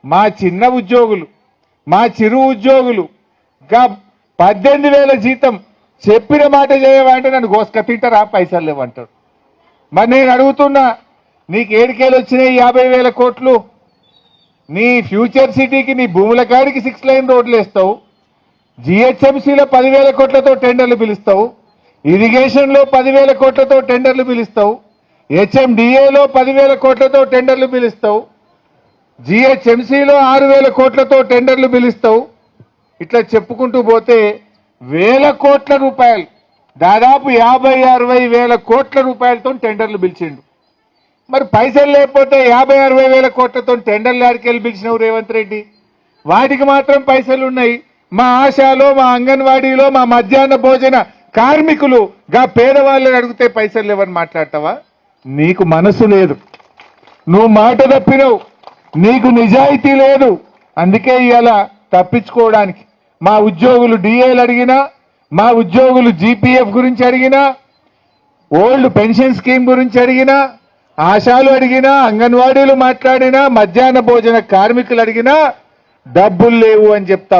మా చిన్న ఉద్యోగులు, మా చిరు ఉద్యోగులు ఇంకా 18,000 జీతం చెప్పిన మాట చేయమంటే నన్ను గోసుక తింటారా, పైసలు లేవంటాడు. మరి నేను అడుగుతున్నా, నీకు ఏడికేలు వచ్చినాయి 50,000 కోట్లు? నీ ఫ్యూచర్ సిటీకి నీ భూముల కాడికి 6 లైన్ రోడ్లు వేస్తావు, జిహెచ్ఎంసీలో 10,000 కోట్లతో టెండర్లు పిలుస్తావు, ఇరిగేషన్లో 10,000 కోట్లతో టెండర్లు పిలుస్తావు, హెచ్ఎండిఏలో 10,000 కోట్లతో టెండర్లు పిలుస్తావు, జిహెచ్ఎంసీలో 6,000 కోట్లతో టెండర్లు పిలుస్తావు. ఇట్లా చెప్పుకుంటూ పోతే వేల కోట్ల రూపాయలు, దాదాపు 50-60 వేల కోట్ల రూపాయలతో టెండర్లు పిలిచిండు. మరి పైసలు లేకపోతే 50-60 వేల కోట్లతో టెండర్లు ఆడికెళ్ళి పిలిచినవు రేవంత్ రెడ్డి? వాటికి మాత్రం పైసలు ఉన్నాయి. మా ఆశాలో, మా అంగన్వాడీలో, మా మధ్యాహ్న భోజన కార్మికులు గా పేదవాళ్ళని అడిగితే పైసలు లేవని మాట్లాడతావా? నీకు మనసు లేదు, నువ్వు మాట తప్పినవు, నీకు నిజాయితీ లేదు. అందుకే ఇవాళ తప్పించుకోవడానికి మా ఉద్యోగులు డిఏలు అడిగినా, మా ఉద్యోగులు జీపీఎఫ్ గురించి అడిగినా, ఓల్డ్ పెన్షన్ స్కీమ్ గురించి అడిగినా, ఆశాలు అడిగినా, అంగన్వాడీలు మాట్లాడినా, మధ్యాహ్న భోజన కార్మికులు అడిగినా డబ్బులు లేవు అని చెప్తా